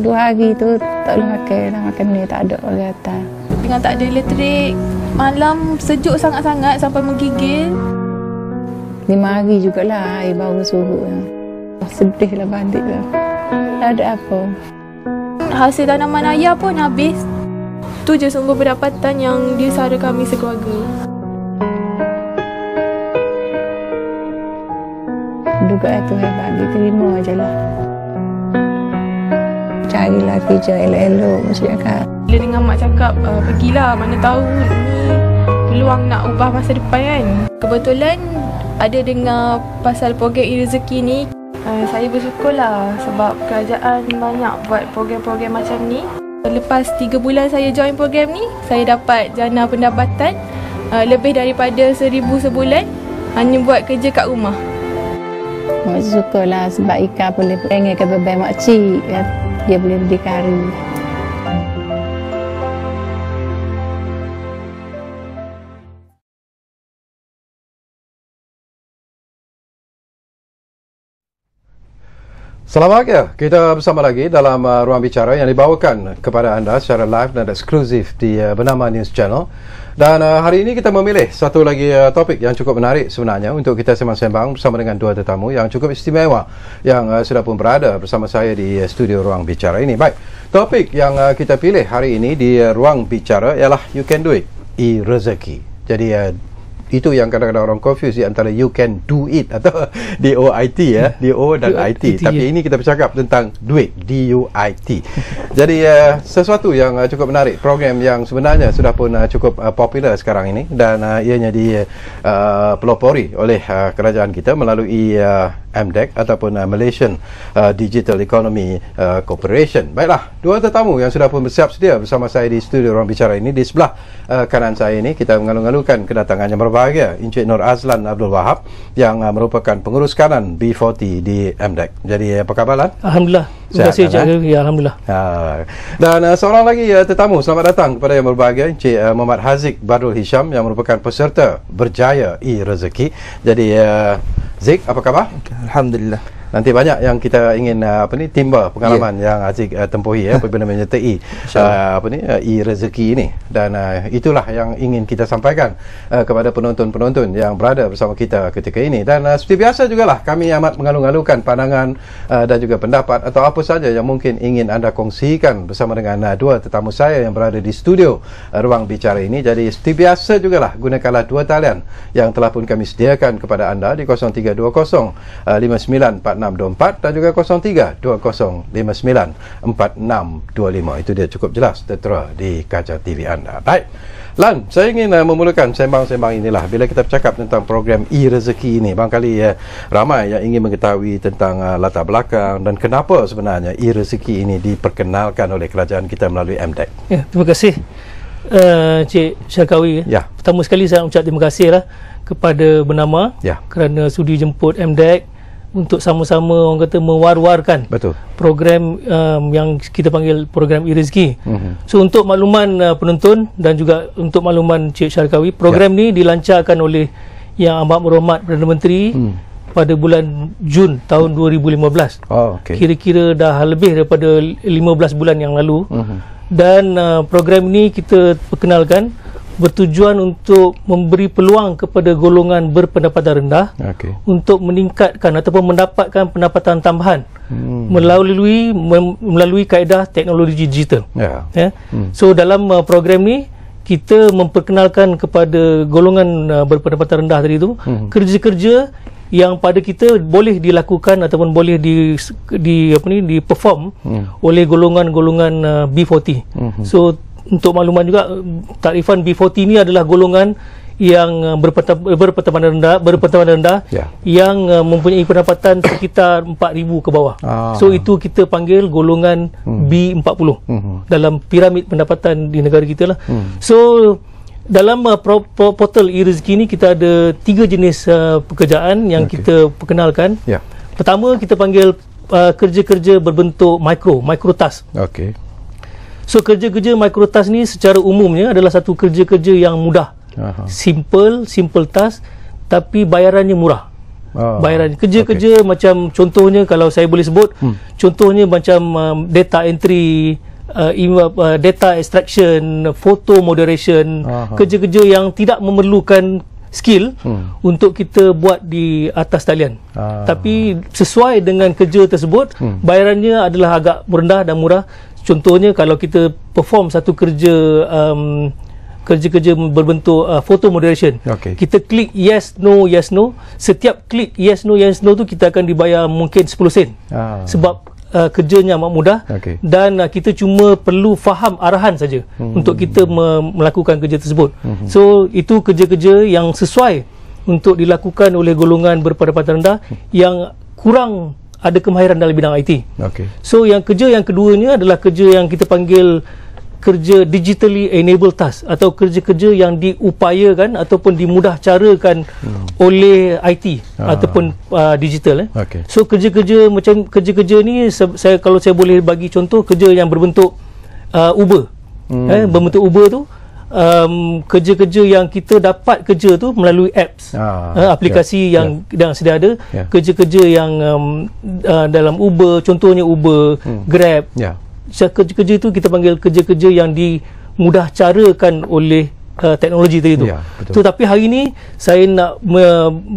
2 hari tu tak boleh makan, nak makan ni tak ada orang datang. Dengan tak ada elektrik, malam sejuk sangat-sangat sampai menggigil. 5 hari jugalah air baru surut. Sedih lah balik lah. Tak ada apa. Hasil tanaman ayah pun habis. Tu je sumber pendapatan yang disara kami sekeluarga. Dugaan Tuhan bagi, terima je lah. Carilah kerja elok-elok, mesti cakap. Bila dengan mak cakap, pergilah, mana tahu ni peluang nak ubah masa depan kan. Kebetulan ada dengar pasal program e-rezeki ni. Saya bersyukurlah sebab kerajaan banyak buat program-program macam ni. Lepas 3 bulan saya join program ni, saya dapat jana pendapatan lebih daripada 1,000 sebulan hanya buat kerja kat rumah. Mak sukalah sebab Ika boleh pengen ke beban makcik. Dia boleh berdikari. Selamat pagi, kita bersama lagi dalam Ruang Bicara yang dibawakan kepada anda secara live dan eksklusif di Bernama News Channel. Dan hari ini kita memilih satu lagi topik yang cukup menarik sebenarnya untuk kita sembang-sembang bersama dengan 2 tetamu yang cukup istimewa yang sudah pun berada bersama saya di studio Ruang Bicara ini. Baik, topik yang kita pilih hari ini di Ruang Bicara ialah You Can Do It, e-rezeki. Jadi itu yang kadang-kadang orang confuse di antara you can do it atau DOIT ya, DO dan IT. Tapi ini kita bercakap tentang duit, DUIT. Jadi sesuatu yang cukup menarik, program yang sebenarnya sudah pun cukup popular sekarang ini dan ianya dipelopori oleh kerajaan kita melalui MDEC ataupun Malaysian Digital Economy Corporation. Baiklah, 2 tetamu yang sudah pun bersiap sedia bersama saya di studio Ruang Bicara ini. Di sebelah kanan saya ini kita mengalu-alukan kedatangan yang berbahagia Encik Nur Azlan Abdul Wahab yang merupakan pengurus kanan B40 di MDEC. Jadi apa khabar Lan? Alhamdulillah. Terima kasih Encik. Ya, alhamdulillah. Dan seorang lagi tetamu, selamat datang kepada yang berbahagia Encik Muhammad Haziq Badrul Hisham yang merupakan peserta Berjaya e-Rezeki. Jadi Zik, apa khabar? Alhamdulillah. Nanti banyak yang kita ingin timba pengalaman yang Aziz tempuhi apabila menyertai e-rezeki ini, dan itulah yang ingin kita sampaikan kepada penonton-penonton yang berada bersama kita ketika ini. Dan seperti biasa jugalah kami amat mengalu-alukan pandangan dan juga pendapat atau apa saja yang mungkin ingin anda kongsikan bersama dengan 2 tetamu saya yang berada di studio Ruang Bicara ini. Jadi seperti biasa jugalah gunakanlah 2 talian yang telah pun kami sediakan kepada anda di 0320 594624 dan juga 0320594625. Itu dia cukup jelas tertera di kaca TV anda. Baik, Lan, saya ingin memulakan sembang-sembang inilah. Bila kita bercakap tentang program e-rezeki ini, barangkali ramai yang ingin mengetahui tentang latar belakang dan kenapa sebenarnya e-rezeki ini diperkenalkan oleh kerajaan kita melalui MDEC. Ya, terima kasih Cik Syarkawi. Ya. Pertama sekali saya ucap terima kasih kepada Bernama kerana sudi jemput MDEC untuk sama-sama orang kata mewar-warkan program yang kita panggil program e-rezeki. So untuk makluman penonton dan juga untuk makluman Cik Syarkawi, program ni dilancarkan oleh Yang Amat Berhormat Perdana Menteri pada bulan Jun tahun 2015. Kira-kira dah lebih daripada 15 bulan yang lalu. Dan program ni kita perkenalkan bertujuan untuk memberi peluang kepada golongan berpendapatan rendah untuk meningkatkan ataupun mendapatkan pendapatan tambahan melalui kaedah teknologi digital. So dalam program ni kita memperkenalkan kepada golongan berpendapatan rendah tadi tu kerja-kerja yang pada kita boleh dilakukan ataupun boleh di-perform oleh golongan-golongan B40. So untuk makluman juga, takrifan B40 ini adalah golongan yang berpendapatan rendah yang mempunyai pendapatan sekitar 4,000 ke bawah. So itu kita panggil golongan B40 dalam piramid pendapatan di negara kita lah. So dalam portal e-rezeki ni kita ada 3 jenis pekerjaan yang kita perkenalkan. Pertama kita panggil kerja-kerja berbentuk micro task. So kerja-kerja microtask ni secara umumnya adalah satu kerja-kerja yang mudah. Simple task tapi bayarannya murah. bayaran. Kerja-kerja macam contohnya kalau saya boleh sebut, contohnya macam data entry, data extraction, photo moderation, kerja-kerja yang tidak memerlukan skill untuk kita buat di atas talian. Tapi sesuai dengan kerja tersebut, bayarannya adalah agak rendah dan murah. Contohnya kalau kita perform satu kerja-kerja berbentuk photo moderation, kita klik yes no, setiap klik yes no tu kita akan dibayar mungkin 10 sen. Sebab kerjanya amat mudah, dan kita cuma perlu faham arahan saja untuk kita melakukan kerja tersebut. So itu kerja-kerja yang sesuai untuk dilakukan oleh golongan berpendapatan rendah yang kurang ada kemahiran dalam bidang IT. So yang kerja yang keduanya adalah kerja yang kita panggil kerja digitally enabled task, atau kerja-kerja yang diupayakan ataupun dimudah carakan oleh IT ataupun digital. So kerja-kerja macam kerja-kerja ni kalau saya boleh bagi contoh, kerja yang berbentuk Uber. Berbentuk Uber tu kerja-kerja yang kita dapat kerja tu melalui apps, aplikasi yang sedia ada. Kerja-kerja yang dalam Uber, contohnya Uber, Grab, kerja-kerja itu kita panggil kerja-kerja yang dimudah carakan oleh teknologi tadi tu. So, tapi hari ini saya nak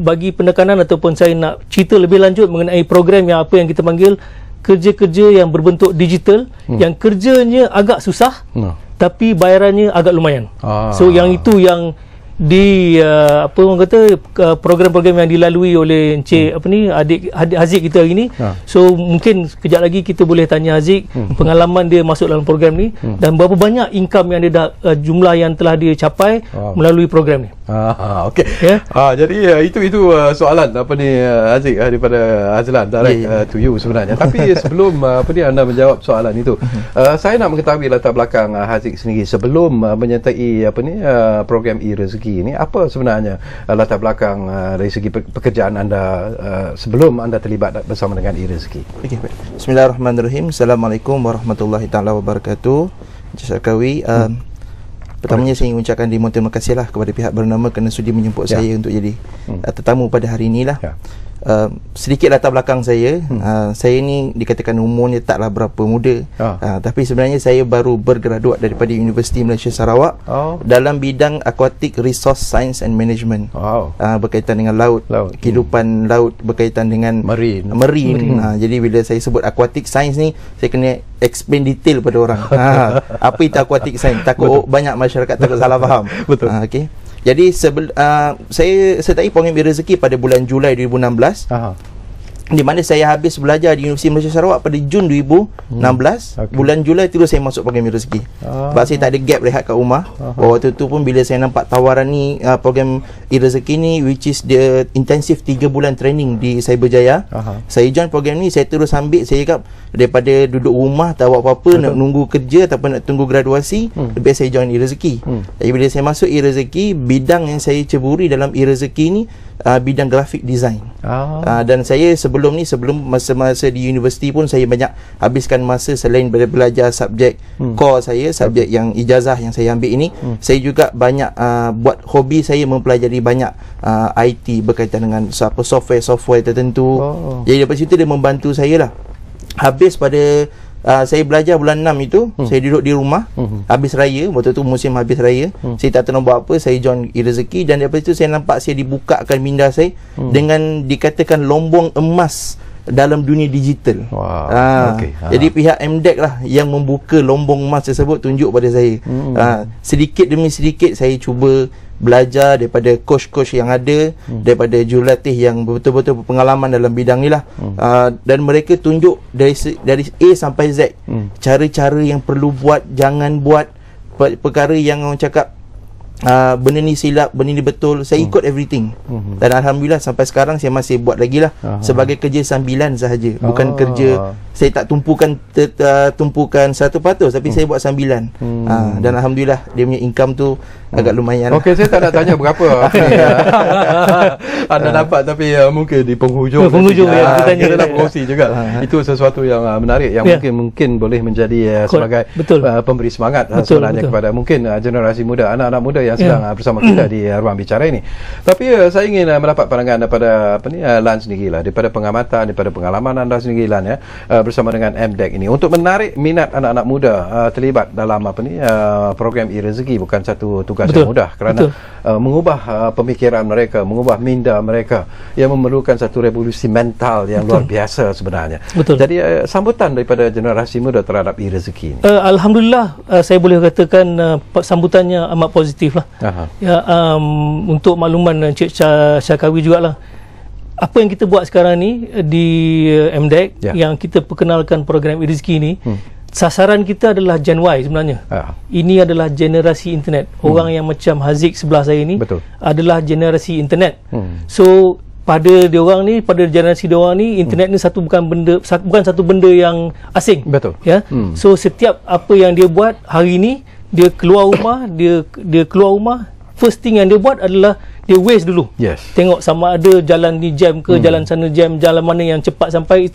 bagi penekanan ataupun saya nak cerita lebih lanjut mengenai program yang apa yang kita panggil kerja-kerja yang berbentuk digital, yang kerjanya agak susah tapi bayarannya agak lumayan. So yang itu yang di apa orang kata program-program yang dilalui oleh Encik adik Haziq kita hari ni. So mungkin kejap lagi kita boleh tanya Haziq pengalaman dia masuk dalam program ni dan berapa banyak income yang dia dah jumlah yang telah dia capai melalui program ni. Okey. Jadi itu soalan Haziq daripada Azlan direct to you sebenarnya. Tapi sebelum anda menjawab soalan itu, saya nak mengetahui latar belakang Haziq sendiri sebelum menyertai program e-rezeki ini. Apa sebenarnya latar belakang dari segi pekerjaan anda sebelum anda terlibat bersama dengan e-rezeki? Bismillahirrahmanirrahim. Assalamualaikum warahmatullahi taala wabarakatuh. Jazakallahu. Pertamanya saya ingin mengucapkan terima kasihlah kepada pihak bernama kerana sudi menjemput saya untuk jadi tetamu pada hari inilah. Sedikit latar belakang saya. Saya ni dikatakan umurnya taklah berapa muda, tapi sebenarnya saya baru bergraduat daripada Universiti Malaysia Sarawak dalam bidang Aquatic Resource Science and Management. Berkaitan dengan laut, kehidupan laut, berkaitan dengan marine. Jadi bila saya sebut aquatic science ni, saya kena explain detail pada orang. Apa itu aquatic science? Takut banyak masyarakat takut salah faham. Okey. Jadi saya sertai program e-rezeki pada bulan Julai 2016. Di mana saya habis belajar di Universiti Malaysia Sarawak pada Jun 2016. Bulan Julai terus saya masuk program e-rezeki. Sebab saya tak ada gap rehat kat rumah. Waktu tu pun bila saya nampak tawaran ni, program e-rezeki ni, which is the intensive 3 bulan training di Cyberjaya, saya join program ni. Saya terus ambil. Saya cakap daripada duduk rumah tak buat apa-apa, nak nunggu kerja ataupun nak tunggu graduasi, lebih saya join e-rezeki. Jadi bila saya masuk e-rezeki, bidang yang saya ceburi dalam e-rezeki ni bidang graphic design. Dan saya sebelum masa-masa di universiti pun saya banyak habiskan masa selain belajar subjek core saya, subjek yang ijazah yang saya ambil ini, saya juga banyak buat hobi saya mempelajari banyak IT berkaitan dengan software tertentu. Jadi daripada situ dia membantu saya lah. Habis pada saya belajar bulan 6 itu, saya duduk di rumah habis raya, waktu tu musim habis raya, saya tak tahu nak buat apa, saya join e-rezeki. Dan daripada itu saya nampak saya dibukakan minda saya dengan dikatakan lombong emas dalam dunia digital. Jadi pihak MDEC lah yang membuka lombong emas tersebut, tunjuk pada saya. Sedikit demi sedikit saya cuba belajar daripada coach-coach yang ada, daripada jurulatih yang betul-betul berpengalaman dalam bidang ni lah. Dan mereka tunjuk dari A sampai Z cara-cara yang perlu buat, jangan buat, perkara yang orang cakap benda ni silap, benda ni betul, saya ikut everything. Dan Alhamdulillah sampai sekarang saya masih buat lagi lah, sebagai kerja sambilan sahaja, bukan kerja saya tak tumpukan 100%, tapi saya buat sambilan. Dan alhamdulillah dia punya income tu agak lumayan. Okey, saya tak nak tanya berapa anda dapat, tapi mungkin di penghujung kita nak promosi juga. Itu sesuatu yang menarik yang mungkin boleh menjadi sebagai pemberi semangat sebenarnya kepada mungkin generasi muda, anak-anak muda yang sedang bersama kita di ruang bicara ini. Tapi saya ingin mendapat pandangan daripada Lan sendirilah, daripada pengamatan, daripada pengalaman anda sendiri Lan, bersama dengan MDEC ini untuk menarik minat anak-anak muda terlibat dalam program e-rezeki. Bukan satu tugas yang mudah, kerana mengubah pemikiran mereka, mengubah minda mereka yang memerlukan satu revolusi mental yang luar biasa sebenarnya. Jadi sambutan daripada generasi muda terhadap e-rezeki ini. Alhamdulillah, saya boleh katakan sambutannya amat positif lah. Untuk makluman Encik Syakawi jugalah, apa yang kita buat sekarang ni di MDEC, yang kita perkenalkan program e-rezeki ni, sasaran kita adalah Gen Y sebenarnya. Ini adalah generasi internet. Orang yang macam Haziq sebelah saya ni adalah generasi internet. So pada diorang ni, pada generasi diorang ni, internet ni bukan satu benda yang asing. So setiap apa yang dia buat hari ni, dia keluar rumah, dia keluar rumah, first thing yang dia buat adalah dia waste dulu. Tengok sama ada jalan ni jam ke, jalan sana jam, jalan mana yang cepat sampai.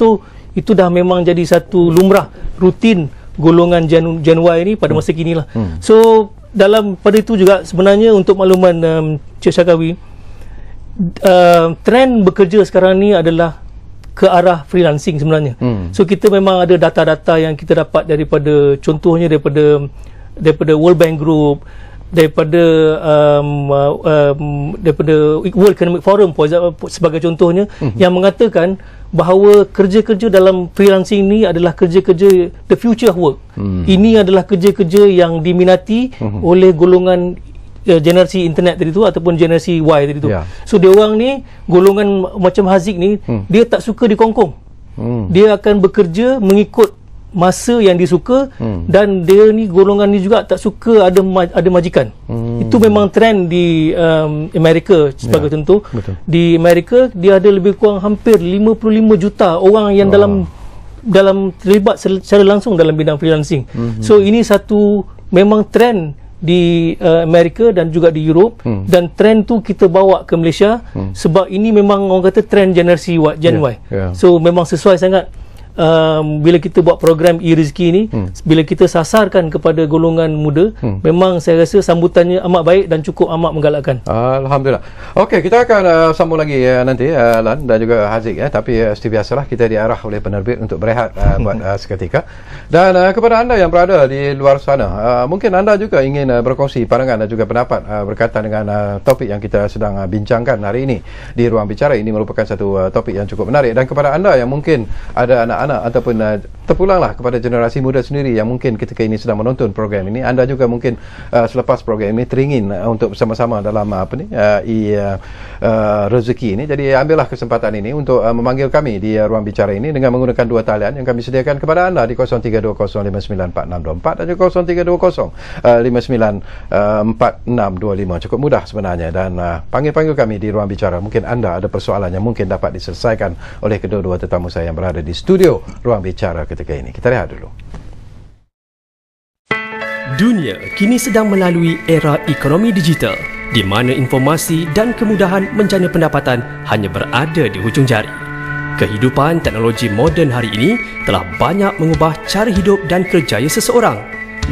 Itu dah memang jadi satu lumrah rutin golongan Gen Y ni pada masa kini lah. So pada itu juga sebenarnya untuk makluman Cik Syakawi, trend bekerja sekarang ni adalah ke arah freelancing sebenarnya. So kita memang ada data-data yang kita dapat daripada, contohnya daripada World Bank Group, daripada World Economic Forum sebagai contohnya, yang mengatakan bahawa kerja-kerja dalam freelancing ni adalah kerja-kerja the future work. Ini adalah kerja-kerja yang diminati oleh golongan generasi internet tadi tu ataupun generasi Y tadi tu. So dia orang ni, golongan macam Haziq ni, dia tak suka dikongkong. Dia akan bekerja mengikut masa yang dia suka, dan dia ni, golongan ni juga tak suka ada majikan. Itu memang trend di Amerika sebagai contoh. Di Amerika dia ada lebih kurang hampir 55 juta orang yang dalam terlibat secara langsung dalam bidang freelancing. So ini satu memang trend di Amerika dan juga di Europe, dan trend tu kita bawa ke Malaysia, sebab ini memang orang kata trend generasi Gen Y. So memang sesuai sangat bila kita buat program e-rezeki ni, bila kita sasarkan kepada golongan muda, memang saya rasa sambutannya amat baik dan cukup amat menggalakkan. Alhamdulillah. Okey, kita akan sambung lagi nanti Lan dan juga Haziq, tapi seperti biasalah kita diarah oleh penerbit untuk berehat buat seketika. Dan kepada anda yang berada di luar sana, mungkin anda juga ingin berkongsi pandangan dan juga pendapat berkaitan dengan topik yang kita sedang bincangkan hari ini di Ruang Bicara. Ini merupakan satu topik yang cukup menarik, dan kepada anda yang mungkin ada anak-anak ataupun terpulanglah kepada generasi muda sendiri yang mungkin ketika ini sedang menonton program ini, anda juga mungkin selepas program ini teringin untuk bersama-sama dalam rezeki ini. Jadi ambillah kesempatan ini untuk memanggil kami di Ruang Bicara ini dengan menggunakan dua talian yang kami sediakan kepada anda di 0320594624 dan juga 0320594625. Cukup mudah sebenarnya, dan panggil kami di Ruang Bicara. Mungkin anda ada persoalan yang mungkin dapat diselesaikan oleh kedua-dua tetamu saya yang berada di studio Ruang Bicara ketika ini. Kita lihat dulu. Dunia kini sedang melalui era ekonomi digital, di mana informasi dan kemudahan menjana pendapatan hanya berada di hujung jari. Kehidupan teknologi moden hari ini telah banyak mengubah cara hidup dan kerjaya seseorang.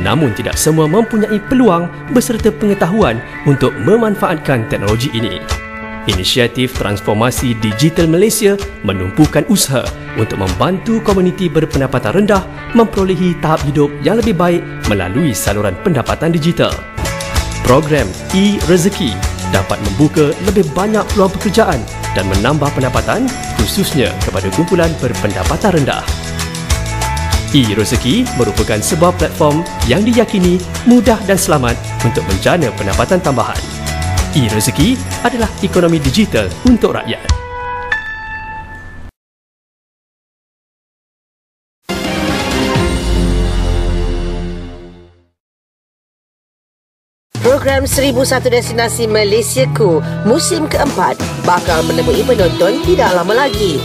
Namun tidak semua mempunyai peluang beserta pengetahuan untuk memanfaatkan teknologi ini. Inisiatif Transformasi Digital Malaysia menumpukan usaha untuk membantu komuniti berpendapatan rendah memperolehi tahap hidup yang lebih baik melalui saluran pendapatan digital. Program e-rezeki dapat membuka lebih banyak peluang pekerjaan dan menambah pendapatan, khususnya kepada kumpulan berpendapatan rendah. E-rezeki merupakan sebuah platform yang diyakini mudah dan selamat untuk menjana pendapatan tambahan. E-rezeki adalah ekonomi digital untuk rakyat. Program 1001 Destinasi Malaysiaku musim keempat bakal menemui penonton tidak lama lagi.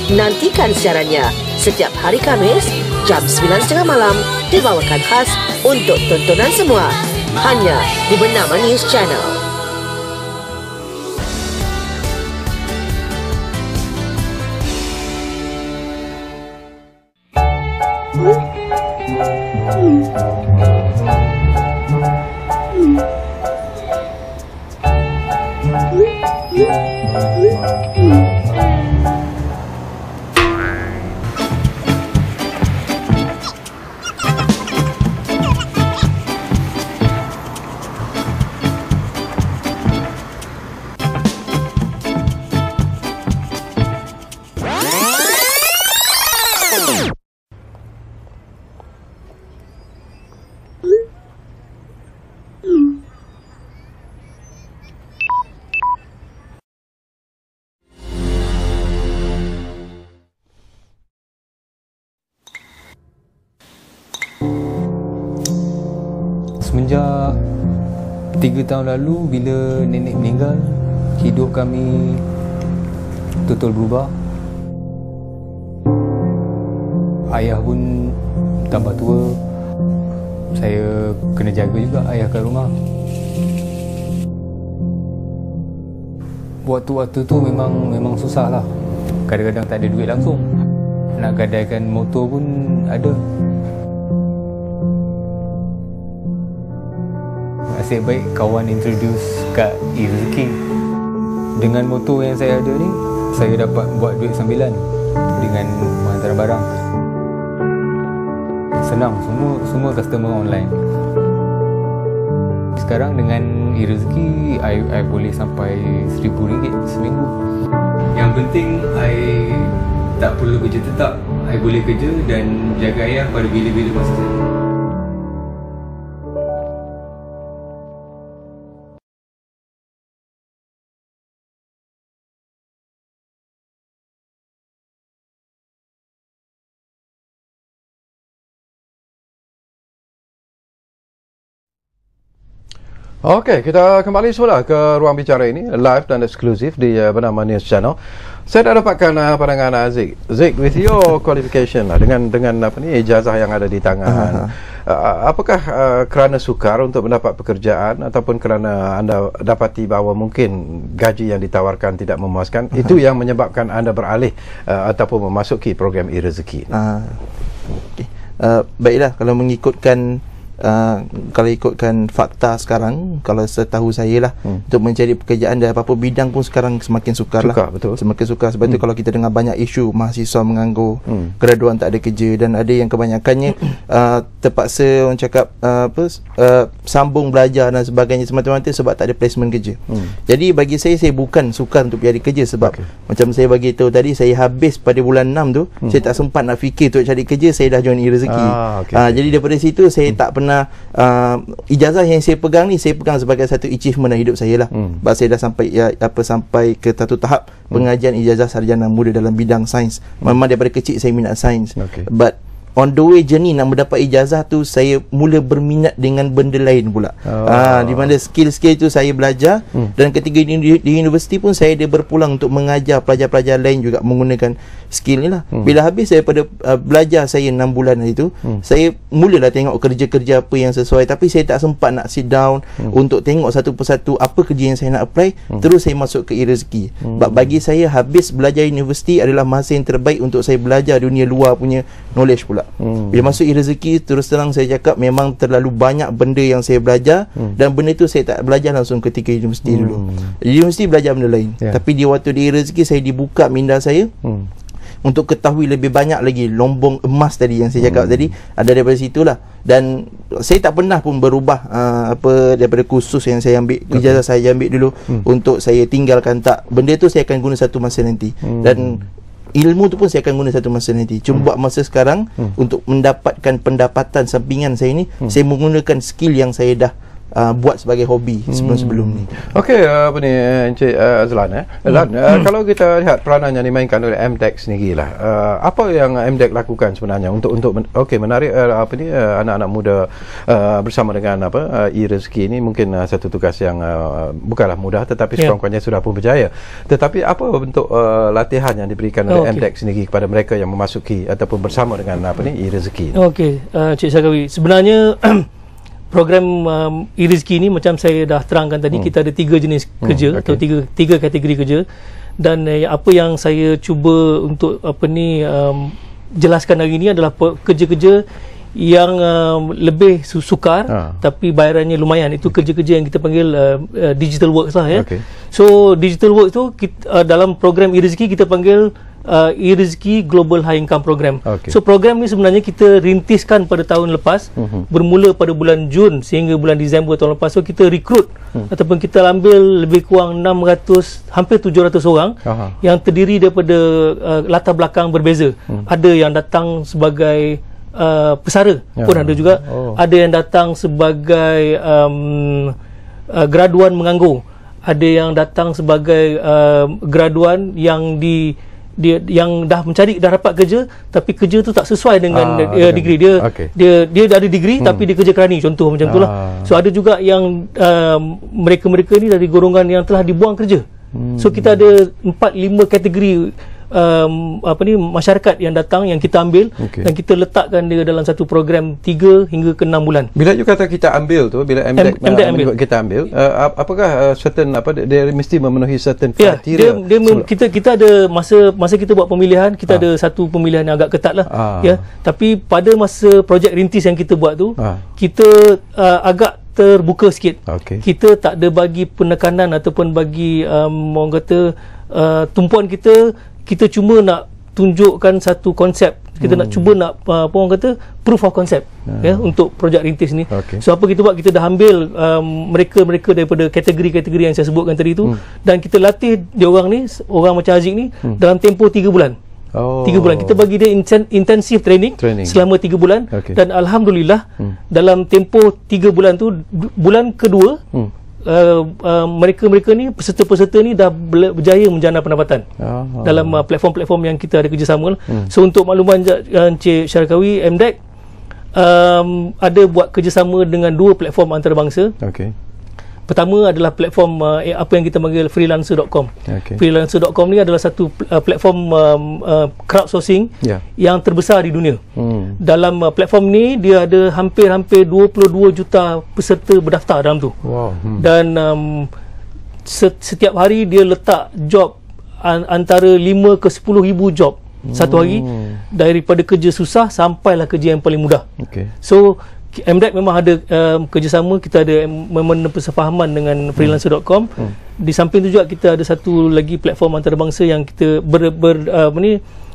Nantikan siarannya setiap hari Khamis jam 9.30 malam dibawakan khas untuk tontonan semua hanya di Bernama News Channel. Semenjak 3 tahun lalu bila nenek meninggal, hidup kami total berubah. Ayah pun tambah tua. Saya kena jaga juga ayah kat rumah. Waktu-waktu tu memang susah lah. Kadang-kadang tak ada duit langsung. Nak gadaikan motor pun ada. Nasib baik kawan introduce kat e-rezeki. Dengan motor yang saya ada ni, saya dapat buat duit sambilan dengan menghantar barang. Senang, semua customer online. Sekarang dengan e-rezeki, I boleh sampai RM1,000 seminggu. Yang penting, I tak perlu kerja tetap. I boleh kerja dan jaga ayah pada bila-bila masa saya. Okey, kita kembali semula ke ruang bicara ini, live dan eksklusif di Bernama News Channel. Saya dah dapatkan pandangan Zik. Zik, with your qualification dengan apa ni, ijazah yang ada di tangan. Apakah kerana sukar untuk mendapat pekerjaan ataupun kerana anda dapati bahawa mungkin gaji yang ditawarkan tidak memuaskan, itu yang menyebabkan anda beralih ataupun memasuki program e-rezeki? Okay. Baiklah, kalau mengikutkan kalau ikutkan fakta sekarang, kalau setahu saya lah, untuk mencari pekerjaan dan apa-apa bidang pun sekarang semakin sukar lah. Betul. Semakin sukar. Sebab tu kalau kita dengar banyak isu mahasiswa menganggur, graduan tak ada kerja, dan ada yang kebanyakannya terpaksa orang cakap sambung belajar dan sebagainya semata-mata sebab tak ada placement kerja. Jadi bagi saya bukan sukar untuk cari kerja sebab macam saya bagi tahu tadi, saya habis pada bulan 6 tu, saya tak sempat nak fikir untuk cari kerja, saya dah join e-rezeki. Jadi daripada situ saya tak pernah ijazah yang saya pegang ni, saya pegang sebagai satu achievement dalam hidup saya lah. Sebab saya dah sampai ke satu tahap pengajian ijazah sarjana muda dalam bidang sains. Memang daripada kecil saya minat sains. But on the way journey nak mendapat ijazah tu, saya mula berminat dengan benda lain pula. Di mana skill-skill tu saya belajar, dan ketika di universiti pun saya dia berpulang untuk mengajar pelajar-pelajar lain juga menggunakan skill ni lah. Bila habis daripada belajar saya 6 bulan itu, saya mulalah tengok kerja-kerja apa yang sesuai, tapi saya tak sempat nak sit down untuk tengok satu persatu apa kerja yang saya nak apply. Terus saya masuk ke e-rezeki. Bagi saya, habis belajar universiti adalah masa yang terbaik untuk saya belajar dunia luar punya knowledge pula. Bila masuk e-rezeki, terus terang saya cakap memang terlalu banyak benda yang saya belajar, dan benda tu saya tak belajar langsung ketika universiti dulu. Di universiti belajar benda lain, tapi di waktu di e-rezeki saya dibuka minda saya untuk ketahui lebih banyak lagi lombong emas tadi yang saya cakap tadi, ada daripada situlah. Dan saya tak pernah pun berubah daripada kursus yang saya ambil, ijazah saya ambil dulu untuk saya tinggalkan, tak. Benda tu saya akan guna satu masa nanti, dan ilmu tu pun saya akan guna satu masa nanti. Cuma buat masa sekarang untuk mendapatkan pendapatan sampingan saya ni, saya menggunakan skill yang saya dah buat sebagai hobi sebelum-sebelum ni. Okey, apa ni Encik Azlan Azlan, kalau kita lihat peranan yang dimainkan oleh MDEC sendirilah, apa yang MDEC lakukan sebenarnya untuk menarik anak-anak muda bersama dengan e-rezeki ini? Mungkin satu tugas yang bukanlah mudah, tetapi sekurang-kurangnya sudah pun berjaya. Tetapi apa bentuk latihan yang diberikan oleh MDEC sendiri kepada mereka yang memasuki ataupun bersama dengan e-rezeki? Okey, Cik Syarkawi, sebenarnya program e-rezeki ni macam saya dah terangkan tadi, kita ada 3 jenis kerja atau tiga kategori kerja, dan apa yang saya cuba untuk jelaskan hari ni adalah kerja-kerja yang lebih sukar tapi bayarannya lumayan. Itu kerja-kerja yang kita panggil digital works lah, ya. So digital works tu dalam program e-rezeki kita panggil e-rezeki Global High Income Program. So program ni sebenarnya kita rintiskan pada tahun lepas, bermula pada bulan Jun sehingga bulan Disember tahun lepas. So kita rekrut ataupun kita ambil lebih kurang 600, hampir 700 orang yang terdiri daripada latar belakang berbeza. Ada yang datang sebagai pesara pun ada juga, ada yang datang sebagai graduan menganggur, ada yang datang sebagai graduan yang yang dah dapat kerja, tapi kerja tu tak sesuai dengan degree dia. Dia ada degree tapi dia kerja kerani, contoh macam itulah. So ada juga yang mereka-mereka ni dari golongan yang telah dibuang kerja. So kita ada 4-5 kategori masyarakat yang datang yang kita ambil, dan kita letakkan dia dalam satu program 3 hingga ke 6 bulan. Bila you kata kita ambil tu, bila MDEC ambil, kita ambil, apakah certain dia mesti memenuhi certain kriteria? Kita ada masa kita buat pemilihan, kita ada satu pemilihan yang agak ketat lah, ya. Tapi pada masa projek rintis yang kita buat tu, kita agak terbuka sikit. Kita tak ada bagi penekanan ataupun bagi orang kata tumpuan kita cuma nak tunjukkan satu konsep. Kita nak cuba orang kata proof of concept, ya, untuk projek rintis ni. So apa kita buat, kita dah ambil mereka daripada kategori-kategori yang saya sebutkan tadi tu, dan kita latih dia orang ni, orang macam Haziq ni, dalam tempoh 3 bulan. 3 bulan kita bagi dia intensif training selama 3 bulan, dan alhamdulillah dalam tempoh 3 bulan tu, bulan kedua mereka ni, peserta-peserta ni dah berjaya menjana pendapatan dalam platform-platform yang kita ada kerjasama. So untuk makluman Encik Syarkawi, MDEC ada buat kerjasama dengan 2 platform antarabangsa. Pertama adalah platform apa yang kita panggil freelancer.com. Freelancer.com ni adalah satu platform crowdsourcing yang terbesar di dunia. Dalam platform ni dia ada hampir 22 juta peserta berdaftar dalam tu. Dan setiap hari dia letak job antara 5 ke 10 ribu job satu hari, daripada kerja susah sampailah kerja yang paling mudah. So MDEC memang ada kerjasama, kita ada memang persefahaman dengan freelancer.com. Di samping tu juga kita ada satu lagi platform antarabangsa yang kita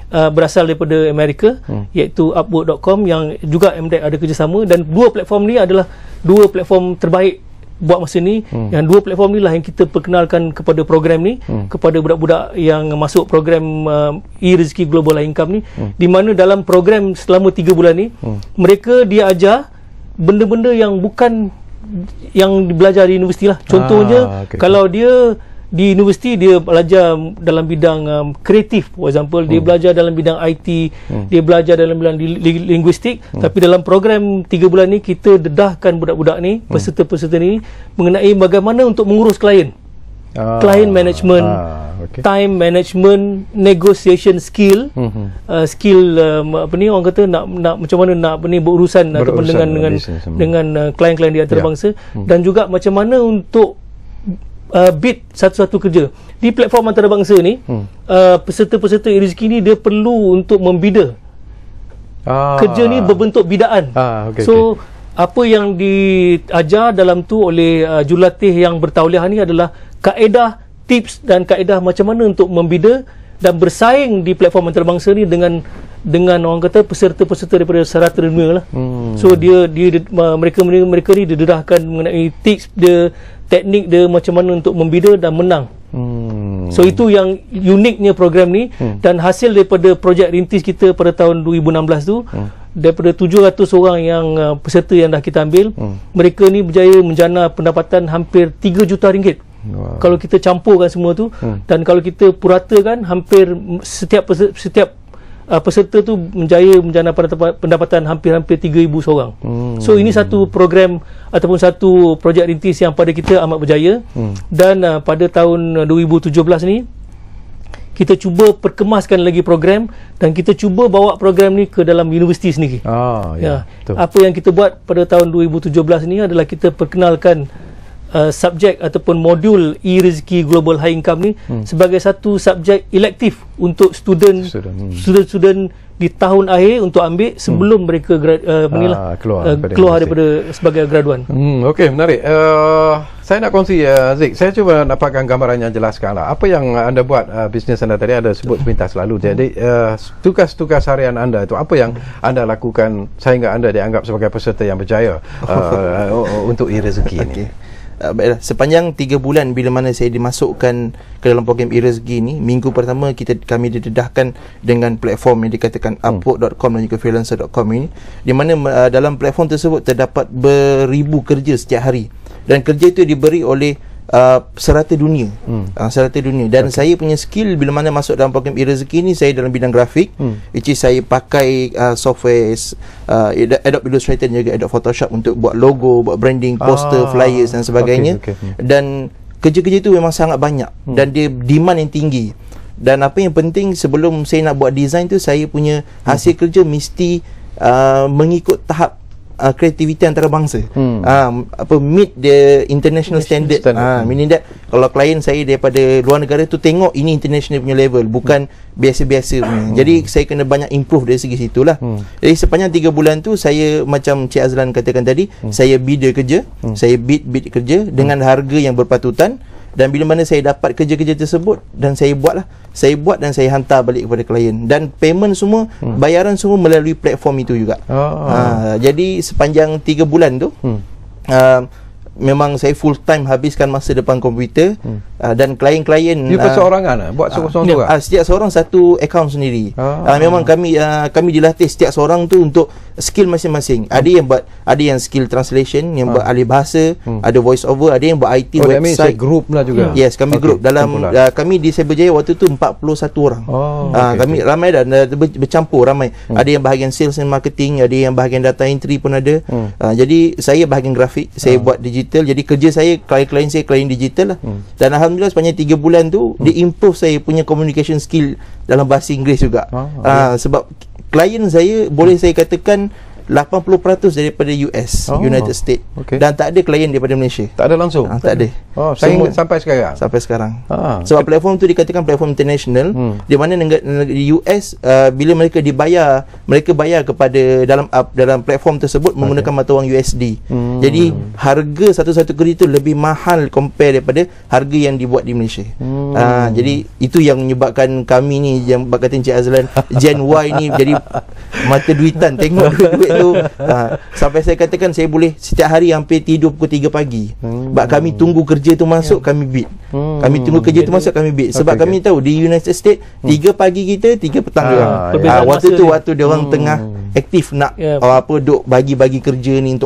berasal daripada Amerika, iaitu upwork.com, yang juga MDEC ada kerjasama. Dan 2 platform ni adalah 2 platform terbaik buat masa ni. Yang 2 platform ni lah yang kita perkenalkan kepada program ni, kepada budak-budak yang masuk program e-rezeki Global High Income ni, di mana dalam program selama 3 bulan ni mereka dia ajar benda-benda yang bukan yang belajar di universiti lah. Contohnya kalau dia di universiti dia belajar dalam bidang kreatif, for example, dia belajar dalam bidang IT, dia belajar dalam bidang linguistik, tapi dalam program 3 bulan ni kita dedahkan budak-budak ni, peserta-peserta ni, mengenai bagaimana untuk mengurus klien, client management, time management, negotiation skill, orang kata nak macam mana nak berurusan ataupun dengan klien-klien di antarabangsa, dan juga macam mana untuk bid satu-satu kerja di platform antarabangsa ni. Peserta-peserta e-rezeki ni dia perlu untuk membida. Kerja ni berbentuk bidaan. So apa yang diajar dalam tu oleh jurulatih yang bertauliah ni adalah kaedah, tips dan kaedah macam mana untuk membida dan bersaing di platform antarabangsa ni dengan orang kata peserta-peserta daripada serata dunia lah. So mereka ni didedahkan mengenai tips dia, teknik dia macam mana untuk membida dan menang. So itu yang uniknya program ni. Dan hasil daripada projek rintis kita pada tahun 2016 tu, daripada 700 orang yang peserta yang dah kita ambil, mereka ni berjaya menjana pendapatan hampir 3 juta ringgit. Kalau kita campurkan semua tu, dan kalau kita puratakan, hampir setiap peserta tu menjana pendapatan hampir-hampir 3,000 seorang. So ini satu program ataupun satu projek rintis yang pada kita amat berjaya. Dan pada tahun 2017 ni kita cuba perkemaskan lagi program dan kita cuba bawa program ni ke dalam universiti sendiri. Apa yang kita buat pada tahun 2017 ni adalah kita perkenalkan subjek ataupun modul e-rezeki Global High Income ni sebagai satu subjek elektif untuk student di tahun akhir untuk ambil sebelum mereka keluar daripada sebagai graduan. Okey, menarik. Saya nak kongsi, Zik, saya cuba dapatkan gambaran yang jelas sekarang lah. Apa yang anda buat, bisnes anda tadi ada sebut sepintas lalu. Jadi tugas-tugas harian anda itu apa yang anda lakukan sehingga anda dianggap sebagai peserta yang berjaya untuk e-rezeki ini? Baiklah, sepanjang 3 bulan bila mana saya dimasukkan ke dalam program e-rezeki ni, minggu pertama kami didedahkan dengan platform yang dikatakan upwork.com dan juga freelancer.com ini, di mana dalam platform tersebut terdapat beribu kerja setiap hari, dan kerja itu diberi oleh serata dunia, serata dunia. Dan saya punya skill bila mana masuk dalam program e-rezeki ni, saya dalam bidang grafik, which is saya pakai software Adobe Illustrator dan juga Adobe Photoshop untuk buat logo, buat branding, poster, flyers dan sebagainya. Dan kerja-kerja itu memang sangat banyak dan dia demand yang tinggi. Dan apa yang penting, sebelum saya nak buat design tu, saya punya hasil kerja mesti mengikut tahap kreativiti antarabangsa, meet the international standard. Meaning that kalau klien saya daripada luar negara tu tengok ini international punya level, bukan biasa-biasa punya. Jadi saya kena banyak improve dari segi situlah. Jadi sepanjang 3 bulan tu, saya macam Cik Azlan katakan tadi, saya bid kerja, saya bid kerja dengan harga yang berpatutan. Dan bila mana saya dapat kerja-kerja tersebut, dan saya buat dan saya hantar balik kepada klien, dan payment semua, bayaran semua melalui platform itu juga. Jadi sepanjang 3 bulan tu memang saya full time habiskan masa depan komputer, dan klien-klien perseorangan buat seorang-seorang juga. Setiap seorang satu akaun sendiri. Memang kami dilatih setiap seorang tu untuk skill masing-masing. Ada yang skill translation, yang buat alih bahasa, ada voice over, ada yang buat IT website. Group lah juga. Yes, kami group dalam kami di Cyberjaya waktu tu 41 orang. Kami ramai dan bercampur ramai. Ada yang bahagian sales and marketing, ada yang bahagian data entry pun ada. Jadi saya bahagian grafik, saya buat digital. Jadi kerja saya, klien saya klien digital lah. Dan alhamdulillah sepanjang 3 bulan tu dia improve saya punya communication skill dalam bahasa Inggeris juga. Sebab klien saya boleh saya katakan 80% daripada US, United States. Dan tak ada klien daripada Malaysia. Tak ada langsung? Tak ada. Sampai sekarang? Sampai sekarang. Sebab platform tu dikatakan platform international, di mana US, bila mereka dibayar, mereka bayar kepada dalam platform tersebut menggunakan mata wang USD. Jadi harga satu-satu kerja itu lebih mahal compare daripada harga yang dibuat di Malaysia. Jadi itu yang menyebabkan kami ni, yang kata Encik Azlan, Gen Y ni jadi mata duitan, tengok duit tu. Sampai saya katakan saya boleh setiap hari hampir tidur pukul 3 pagi. Sebab kami tunggu kerja tu masuk, kami bid. Kami tunggu kerja tu masuk, kami bid. Sebab kami tahu di United States 3 pagi kita, 3 petang dia. Waktu tu waktu dia orang tengah aktif nak duk bagi-bagi kerja ni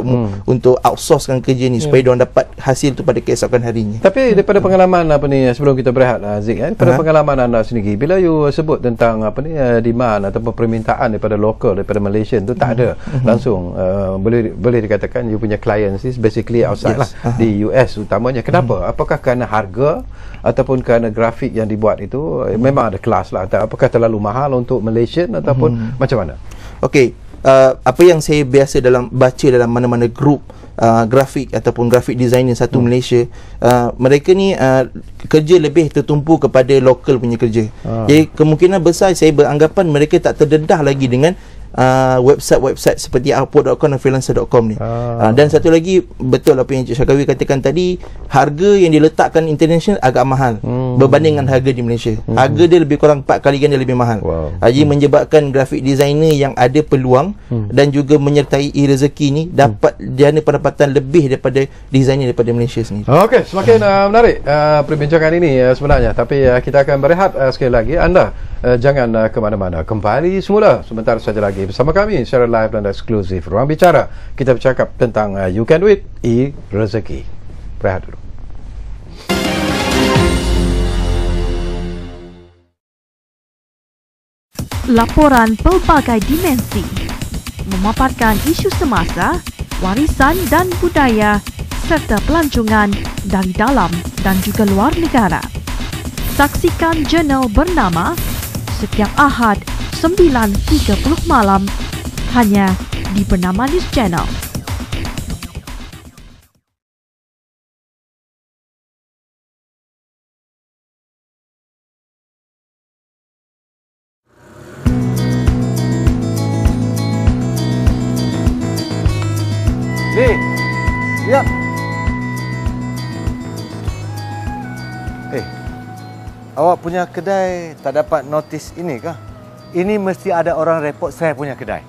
untuk outsourcekan kerja ni supaya dia orang dapat hasil tu pada keesokan harinya. Tapi daripada pengalaman sebelum kita berehat, Zik, daripada pengalaman anda sendiri, bila you sebut tentang demand ataupun permintaan daripada lokal, daripada Malaysia tu tak ada langsung, boleh dikatakan you punya clients is basically outside lah, di US utamanya. Kenapa? Apakah kerana harga ataupun kerana grafik yang dibuat itu memang ada kelas lah? Apakah terlalu mahal untuk Malaysian ataupun macam mana? Okey, apa yang saya biasa baca dalam mana-mana grup grafik ataupun grafik designer satu Malaysia, mereka ni kerja lebih tertumpu kepada lokal punya kerja. Jadi kemungkinan besar saya beranggapan mereka tak terdedah lagi dengan website-website seperti upwork.com dan freelancer.com ni. Dan satu lagi, betul apa yang Encik Syakawi katakan tadi, harga yang diletakkan international agak mahal. berbanding dengan harga di Malaysia. Harga dia lebih kurang 4 kali ganda lebih mahal. Jadi menyebabkan grafik designer yang ada peluang dan juga menyertai e-rezeki ni dapat jana pendapatan lebih daripada designer daripada Malaysia sendiri. Okey, semakin menarik perbincangan ini sebenarnya, tapi kita akan berehat sekali lagi. Anda jangan ke mana-mana. Kembali semula sebentar saja lagi bersama kami secara live dan eksklusif Ruang Bicara. Kita bercakap tentang You Can Do It, e-rezeki. Berehat dulu. Laporan pelbagai dimensi memaparkan isu semasa, warisan dan budaya serta pelancongan dari dalam dan juga luar negara. Saksikan jurnal bernama setiap Ahad 9.30 malam hanya di Bernama News Channel. Ya. Awak punya kedai tak dapat notis ini kah? Ini mesti ada orang report saya punya kedai.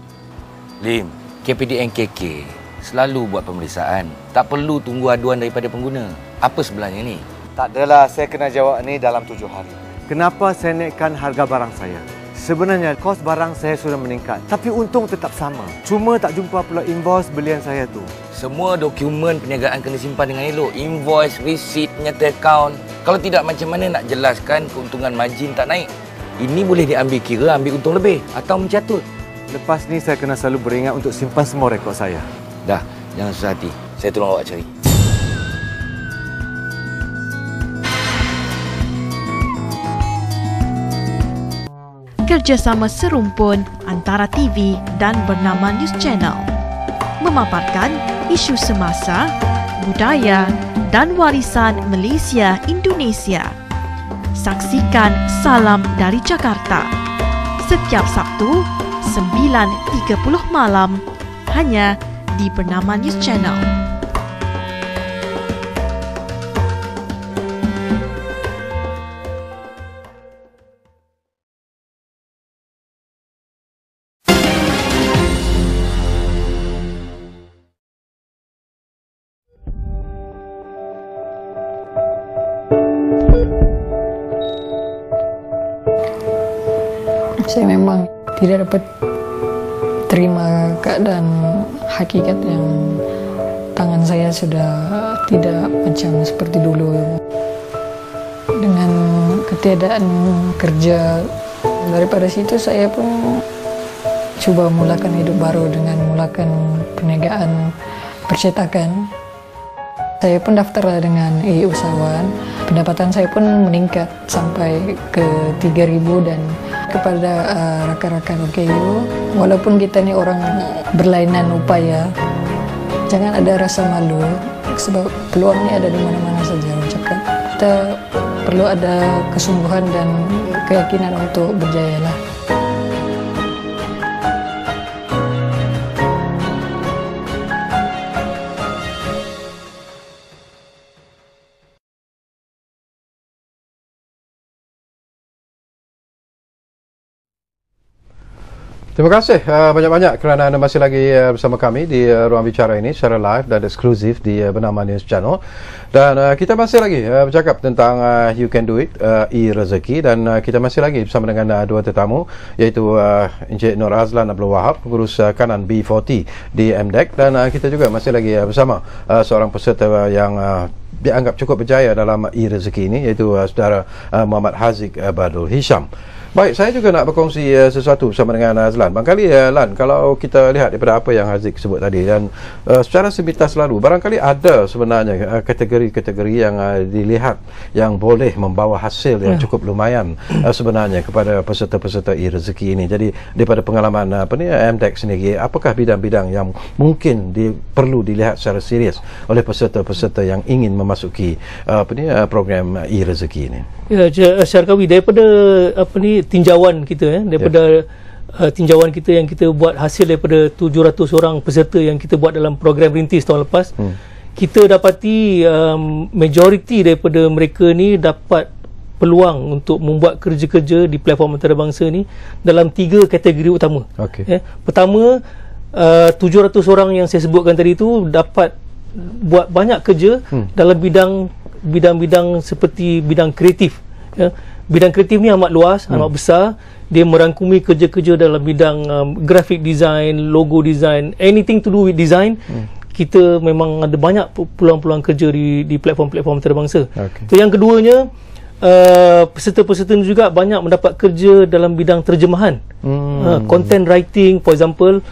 Lim, KPDNKK selalu buat pemeriksaan. Tak perlu tunggu aduan daripada pengguna. Apa sebenarnya ni? Tak adalah, saya kena jawab ni dalam 7 hari. Kenapa saya naikkan harga barang saya? Sebenarnya kos barang saya sudah meningkat, tapi untung tetap sama. Cuma tak jumpa pula invoice belian saya tu. Semua dokumen perniagaan kena simpan dengan elok. Invoice, receipt, penyata akaun. Kalau tidak, macam mana nak jelaskan keuntungan margin tak naik? Ini boleh diambil kira ambil untung lebih atau mencatut. Lepas ni saya kena selalu beringat untuk simpan semua rekod saya. Dah, jangan susah hati. Saya tolong awak cari. Kerjasama serumpun antara TV dan Bernama News Channel memaparkan isu semasa, budaya dan warisan Malaysia Indonesia. Saksikan Salam dari Jakarta setiap Sabtu 9.30 malam hanya di Bernama News Channel. Saya memang tidak dapat terima keadaan hakikat yang tangan saya sudah tidak macam seperti dulu. Dengan ketiadaan kerja, daripada situ saya pun coba mulakan hidup baru dengan mulakan perniagaan percetakan. Saya pun daftar dengan usahawan. Pendapatan saya pun meningkat sampai ke 3.000 dan kepada rakan-rakan OKU, walaupun kita ni orang berlainan upaya, jangan ada rasa malu sebab peluang ni ada di mana-mana saja. Cakap kita perlu ada kesungguhan dan keyakinan untuk berjaya lah. Terima kasih banyak-banyak kerana anda masih lagi bersama kami di Ruang Bicara ini secara live dan eksklusif di Bernama News Channel. Dan kita masih lagi bercakap tentang You Can Do It, e-rezeki, dan kita masih lagi bersama dengan dua tetamu, iaitu Encik Nur Azlan Abdul Wahab, pengurus kanan B40 di MDEC, dan kita juga masih lagi bersama seorang peserta yang dianggap cukup berjaya dalam e-rezeki ini, iaitu saudara Muhammad Haziq Badul Hisham. Baik, saya juga nak berkongsi sesuatu bersama dengan Azlan. Barangkali Lan, kalau kita lihat daripada apa yang Haziq sebut tadi, dan secara sepintas lalu, barangkali ada sebenarnya kategori-kategori yang dilihat yang boleh membawa hasil yang cukup lumayan sebenarnya kepada peserta-peserta e-rezeki ini. Jadi daripada pengalaman MDEC sendiri, apakah bidang-bidang yang mungkin perlu dilihat secara serius oleh peserta-peserta yang ingin memasuki program e-rezeki ini? Ya, Syarkawi, daripada tinjauan kita daripada tinjauan kita yang kita buat hasil daripada 700 orang peserta yang kita buat dalam program rintis tahun lepas, kita dapati majoriti daripada mereka ni dapat peluang untuk membuat kerja-kerja di platform antarabangsa ni dalam 3 kategori utama. Pertama, 700 orang yang saya sebutkan tadi tu dapat buat banyak kerja dalam bidang seperti bidang kreatif. Bidang kreatif ni amat luas, amat besar. Dia merangkumi kerja-kerja dalam bidang graphic design, logo design, anything to do with design. Kita memang ada banyak peluang-peluang kerja di platform-platform antarabangsa. So yang keduanya, peserta-peserta juga banyak mendapat kerja dalam bidang terjemahan, content writing, for example,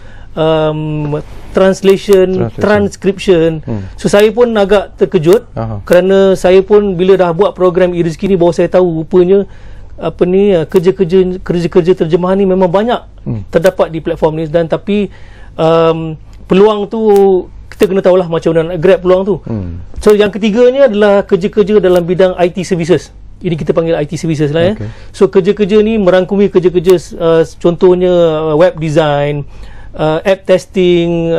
translation, transcription. So saya pun agak terkejut kerana saya pun bila dah buat program e-rezeki ni baru saya tahu rupanya kerja-kerja terjemahan ni memang banyak terdapat di platform ni. Dan tapi peluang tu kita kena tahulah macam mana nak grab peluang tu. So yang ketiganya adalah kerja-kerja dalam bidang IT services. Ini kita panggil IT services lah. So kerja-kerja ni merangkumi kerja-kerja contohnya web design, app testing,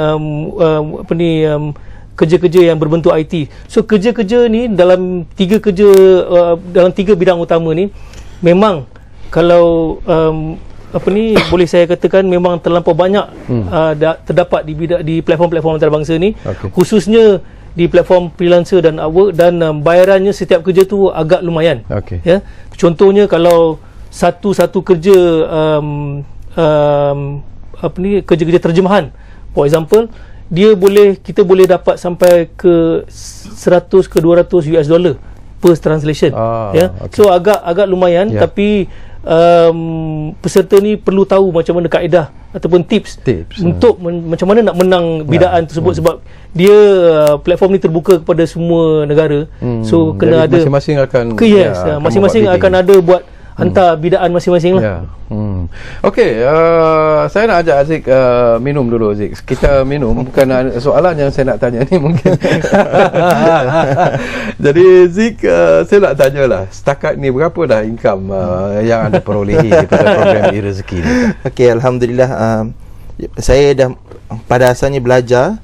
kerja-kerja yang berbentuk IT. So kerja-kerja ni dalam 3 bidang utama ni memang kalau boleh saya katakan memang terlampau banyak terdapat di platform-platform antarabangsa ni, khususnya di platform freelancer dan Upwork, dan bayarannya setiap kerja tu agak lumayan. Contohnya kalau satu kerja kerja-kerja terjemahan, for example, kita boleh dapat sampai ke 100 ke 200 US dollar per translation. So agak lumayan. Tapi peserta ni perlu tahu macam mana kaedah ataupun tips untuk macam mana nak menang bidaan tersebut, sebab dia platform ni terbuka kepada semua negara. So kena ada masing-masing akan masing-masing akan ada buat hantar bidaan masing-masing lah. Okey, saya nak ajak Aziz minum dulu. Aziz, kita minum, bukan soalan yang saya nak tanya ni mungkin. Jadi Aziz, saya nak tanyalah, setakat ni berapa dah income yang anda perolehi daripada program e-rezeki ni? Okey, alhamdulillah, saya dah pada asalnya belajar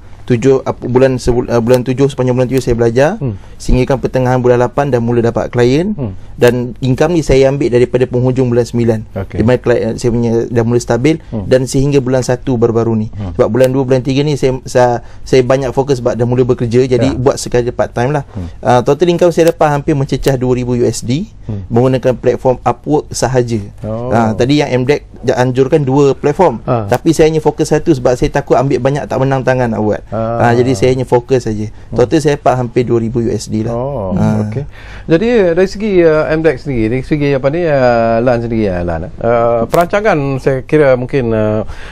bulan 7, sepanjang bulan 7 saya belajar sehingga kan pertengahan bulan 8 dah mula dapat klien. Dan income ni saya ambil daripada penghujung bulan 9, di mana klien saya punya dah mula stabil, dan sehingga bulan 1 baru-baru ni. Sebab bulan 2, bulan 3 ni saya banyak fokus sebab dah mula bekerja, jadi buat sekadar part time lah. Total income saya dapat hampir mencecah 2,000 USD menggunakan platform Upwork sahaja. Tadi yang MDEC anjurkan 2 platform, tapi saya hanya fokus satu sebab saya takut ambil banyak tak menang tangan nak buat. Jadi saya hanya fokus saja. Total saya dapat hampir 2,000 USD lah. Okey. Jadi dari segi MDEC sendiri, dari segi LAN sendiri, perancangan saya kira mungkin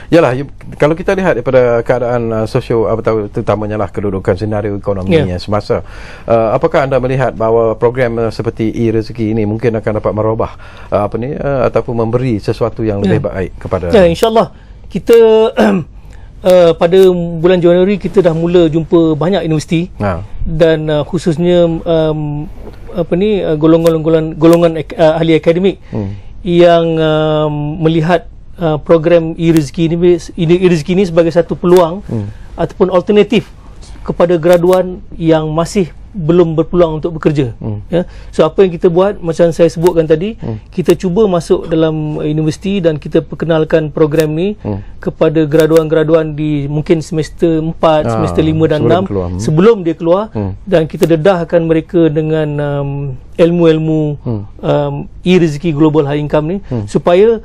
yalah, kalau kita lihat daripada keadaan sosio terutamanya lah kedudukan senario ekonomi semasa, apakah anda melihat bahawa program seperti e-rezeki ini mungkin akan dapat merubah ataupun memberi sesuatu yang lebih baik kepada insyaAllah. Kita pada bulan Januari kita dah mula jumpa banyak universiti dan khususnya golongan ahli akademik yang melihat program e-rezeki ini sebagai satu peluang ataupun alternatif kepada graduan yang masih belum berpeluang untuk bekerja. So apa yang kita buat, macam saya sebutkan tadi, kita cuba masuk dalam universiti dan kita perkenalkan program ni kepada graduan-graduan di mungkin semester 4, semester 5 dan 6 sebelum dia keluar, dan kita dedahkan mereka dengan ilmu-ilmu e-rezeki global high income ni, supaya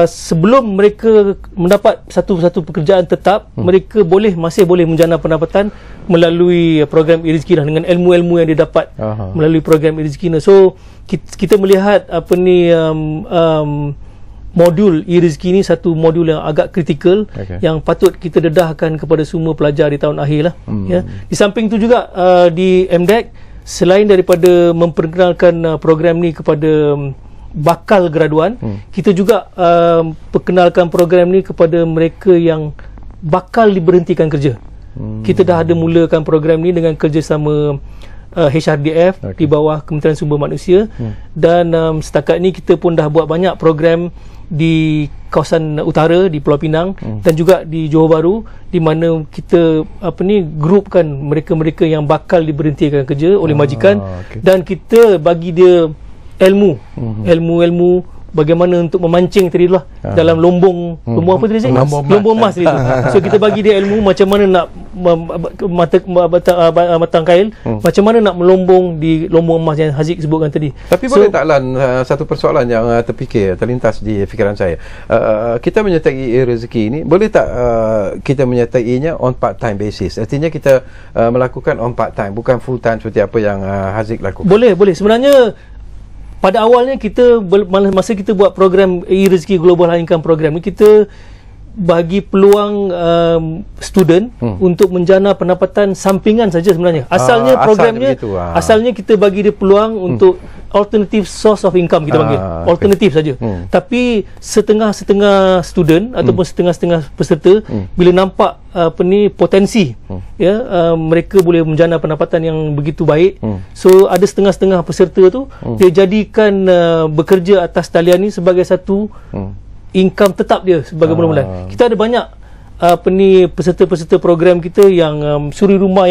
sebelum mereka mendapat satu pekerjaan tetap, mereka masih boleh menjana pendapatan melalui program e-rezeki dengan ilmu-ilmu yang didapat melalui program e-rezeki. So kita melihat modul e-rezeki ni satu modul yang agak kritikal, yang patut kita dedahkan kepada semua pelajar di tahun akhir lah. Di samping tu juga di MDEC, selain daripada memperkenalkan program ni kepada bakal graduan, kita juga perkenalkan program ni kepada mereka yang bakal diberhentikan kerja. Kita dah ada mulakan program ni dengan kerjasama HRDF di bawah Kementerian Sumber Manusia, dan setakat ni kita pun dah buat banyak program di kawasan utara, di Pulau Pinang dan juga di Johor Bahru, di mana kita grupkan mereka-mereka yang bakal diberhentikan kerja oleh majikan, dan kita bagi dia ilmu bagaimana untuk memancing tadi lah dalam lombong apa tadi saya? Lombong emas itu. So kita bagi dia ilmu macam mana nak matang kail, macam mana nak melombong di lombong emas yang Haziq sebutkan tadi. Tapi boleh tak Lan, satu persoalan yang terlintas di fikiran saya. Kita menyertai rezeki ini, boleh tak kita menyertainya on part time basis? Artinya kita melakukan on part time, bukan full time seperti apa yang Haziq lakukan. Boleh. Sebenarnya pada awalnya kita masa kita buat program e-rezeki Global High Income Program ni, kita bagi peluang student untuk menjana pendapatan sampingan saja sebenarnya. Asalnya programnya asalnya kita bagi dia peluang untuk alternative source of income, kita panggil alternatif saja. Tapi setengah student ataupun setengah peserta bila nampak potensi mereka boleh menjana pendapatan yang begitu baik, so ada setengah peserta tu dia jadikan bekerja atas talian ni sebagai satu income tetap dia sebagai bulan-bulan. Kita ada banyak peserta-peserta program kita yang suri rumah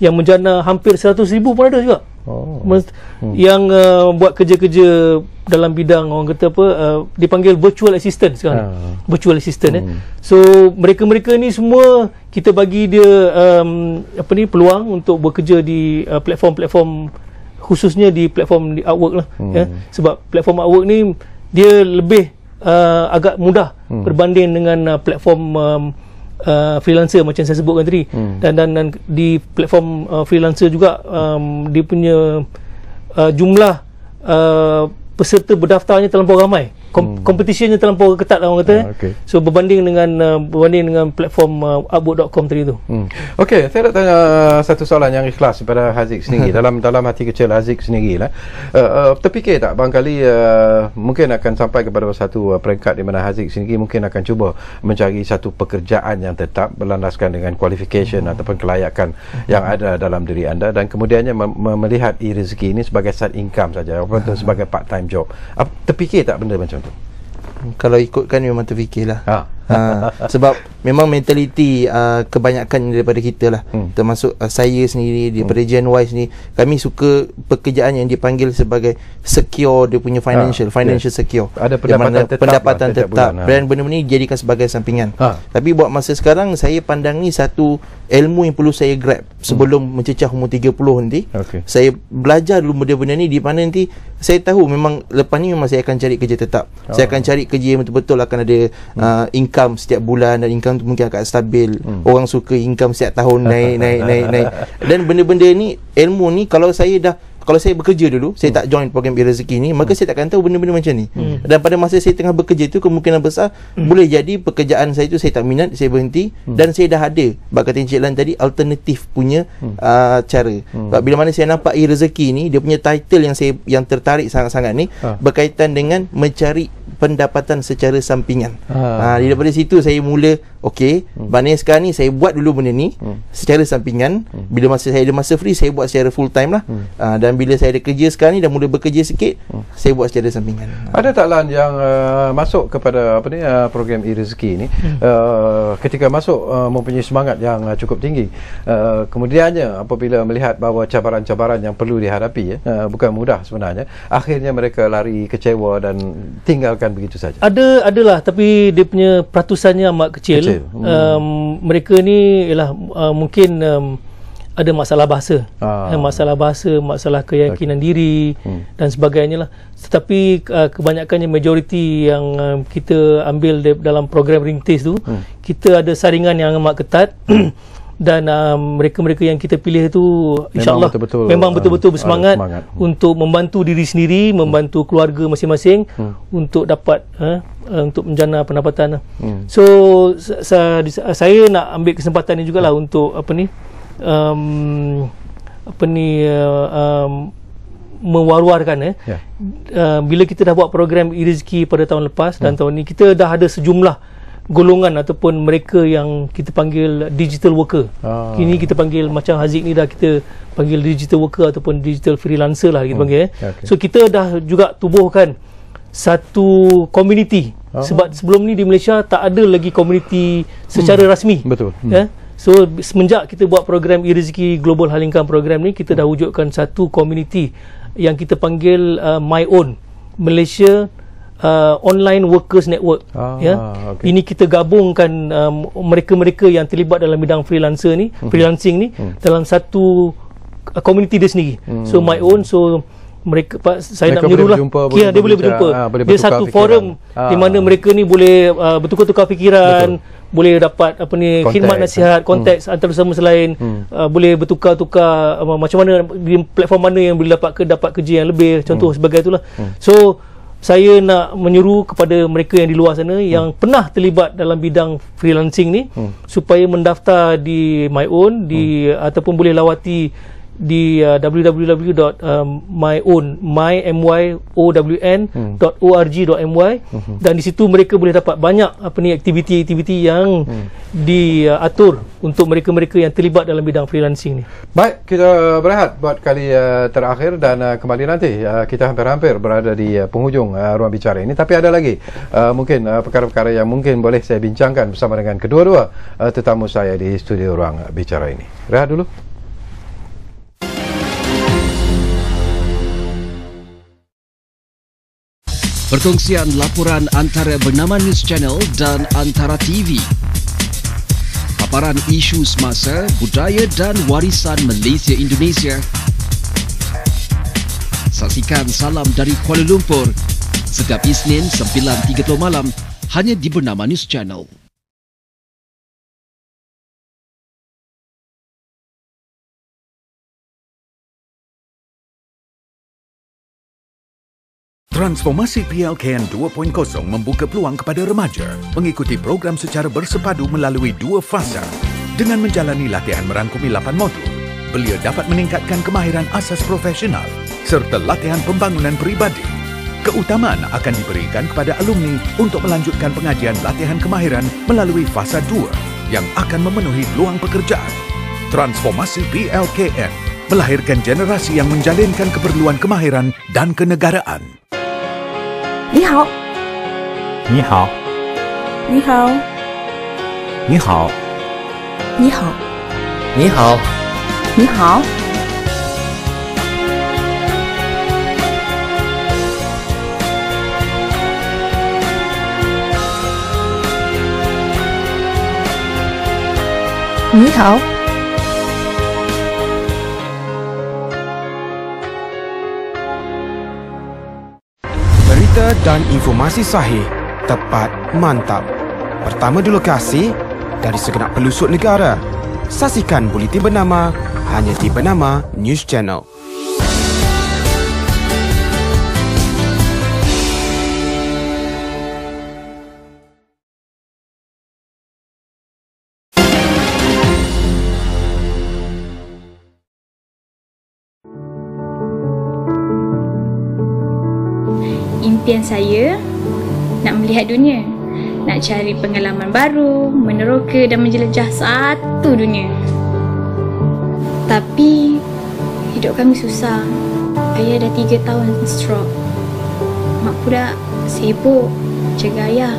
yang menjana hampir 100,000 pun ada juga. Yang buat kerja-kerja dalam bidang orang kata dipanggil virtual assistant sekarang. Virtual assistant So mereka-mereka ni semua kita bagi dia peluang untuk bekerja di platform-platform, khususnya di platform di Upwork lah. Sebab platform Upwork ni dia lebih agak mudah berbanding dengan platform freelancer macam saya sebutkan tadi. Dan di platform freelancer juga dia punya jumlah peserta berdaftarnya terlampau ramai. Competitionnya terlampau ketat lah orang kata. So berbanding dengan platform upwork.com tadi tu. Okey, saya nak tanya satu soalan yang ikhlas kepada Haziq sendiri. dalam hati kecil Haziq sendiri lah. Terfikir tak barangkali mungkin akan sampai kepada satu peringkat di mana Haziq sendiri mungkin akan cuba mencari satu pekerjaan yang tetap berlandaskan dengan qualification ataupun kelayakan yang ada dalam diri anda, dan kemudiannya melihat e-rezeki ini sebagai side income saja ataupun sebagai part time job. Terfikir tak benda macam tu? Kalau ikutkan memang terfikirlah. Sebab memang mentaliti kebanyakan daripada kita lah, termasuk saya sendiri daripada Gen Y sendiri, kami suka pekerjaan yang dipanggil sebagai secure, dia punya financial secure, ada pendapatan tetap dan benda-benda ni dijadikan sebagai sampingan. Tapi buat masa sekarang saya pandang ni satu ilmu yang perlu saya grab sebelum mencecah umur 30 nanti. Saya belajar dulu benda-benda ni, di mana nanti saya tahu memang lepas ni memang saya akan cari kerja tetap. Saya akan cari kerja yang betul-betul akan ada income setiap bulan, dan income tu mungkin akan stabil. Orang suka income setiap tahun naik. Dan benda-benda ni, ilmu ni, kalau saya bekerja dulu, saya tak join program e-rezeki ni, maka saya takkan tahu benda-benda macam ni. Dan pada masa saya tengah bekerja tu, kemungkinan besar boleh jadi pekerjaan saya tu saya tak minat, saya berhenti, dan saya dah ada, bak kata Encik Lan tadi, alternatif punya cara. Sebab bila mana saya nampak e-rezeki ni, dia punya title yang tertarik sangat-sangat ni berkaitan dengan mencari pendapatan secara sampingan. Daripada situ saya mula, maknanya sekarang ni saya buat dulu benda ni secara sampingan. Bila masa saya ada masa free, saya buat secara full time lah. Dan bila saya ada kerja sekarang ni, dah mula bekerja sikit, saya buat secara sampingan. Ada tak Lan yang masuk kepada program e-rezeki ni, ketika masuk mempunyai semangat yang cukup tinggi, kemudiannya apabila melihat bahawa cabaran-cabaran yang perlu dihadapi bukan mudah sebenarnya, akhirnya mereka lari kecewa dan tinggalkan begitu saja? Adalah, tapi dia punya peratusannya amat kecil. Mereka ni ialah mungkin ada masalah bahasa, masalah keyakinan diri dan sebagainya lah. Tetapi kebanyakannya majoriti yang kita ambil dalam program rintis tu, kita ada saringan yang amat ketat. Dan mereka-mereka yang kita pilih itu insya-Allah memang betul-betul bersemangat untuk membantu diri sendiri, membantu keluarga masing-masing untuk dapat untuk menjana pendapatan. So saya nak ambil kesempatan ini jugalah untuk mewar-warkan bila kita dah buat program e-rezeki pada tahun lepas dan tahun ni, kita dah ada sejumlah golongan ataupun mereka yang kita panggil digital worker. Kini kita panggil macam Haziq ni, dah kita panggil digital worker ataupun digital freelancer lah kita panggil. So kita dah juga tubuhkan satu community. Sebab sebelum ni di Malaysia tak ada lagi community secara rasmi. So semenjak kita buat program e-rezeki Global High Income Program ni, kita dah wujudkan satu community yang kita panggil My Own Malaysia Online Workers Network. Okay. Ini kita gabungkan mereka-mereka yang terlibat dalam bidang freelancer ni, freelancing ni dalam satu community dia sendiri. So My Own, so mereka saya nak menyerulah dia boleh berjumpa, dia satu forum di mana mereka ni boleh bertukar-tukar fikiran, boleh dapat apa ni khidmat nasihat, konteks antara sama selain, boleh bertukar-tukar macam mana di platform mana yang boleh dapat kerja yang lebih, contoh sebagai itulah. So saya nak menyeru kepada mereka yang di luar sana yang pernah terlibat dalam bidang freelancing ni supaya mendaftar di My Own ataupun boleh lawati di www.myown.org.my dan di situ mereka boleh dapat banyak aktiviti-aktiviti yang diatur untuk mereka-mereka yang terlibat dalam bidang freelancing ni. Baik, kita berehat buat kali terakhir dan kembali nanti. Kita hampir-hampir berada di penghujung ruang bicara ini, tapi ada lagi mungkin perkara-perkara yang mungkin boleh saya bincangkan bersama dengan kedua-dua tetamu saya di studio ruang bicara ini. Rehat dulu. Perkongsian laporan antara Bernama News Channel dan Antara TV. Paparan isu semasa, budaya dan warisan Malaysia Indonesia. Saksikan Salam dari Kuala Lumpur setiap Isnin 9.30 malam hanya di Bernama News Channel. Transformasi PLKN 2.0 membuka peluang kepada remaja mengikuti program secara bersepadu melalui 2 fasa. Dengan menjalani latihan merangkumi 8 modul, belia dapat meningkatkan kemahiran asas profesional serta latihan pembangunan peribadi. Keutamaan akan diberikan kepada alumni untuk melanjutkan pengajian latihan kemahiran melalui fasa 2 yang akan memenuhi peluang pekerjaan. Transformasi PLKN melahirkan generasi yang menjalinkan keperluan kemahiran dan kenegaraan. 你好，你好，你好，你好，你好，你好，你好。你好。 Berita dan informasi sahih, tepat, mantap. Pertama di lokasi, dari segenap pelusuk negara. Saksikan buletin bernama hanya di Bernama News Channel. Impian saya nak melihat dunia, nak cari pengalaman baru, meneroka dan menjelajah satu dunia. Tapi hidup kami susah. Ayah dah 3 tahun stroke. Mak pula sibuk jaga ayah.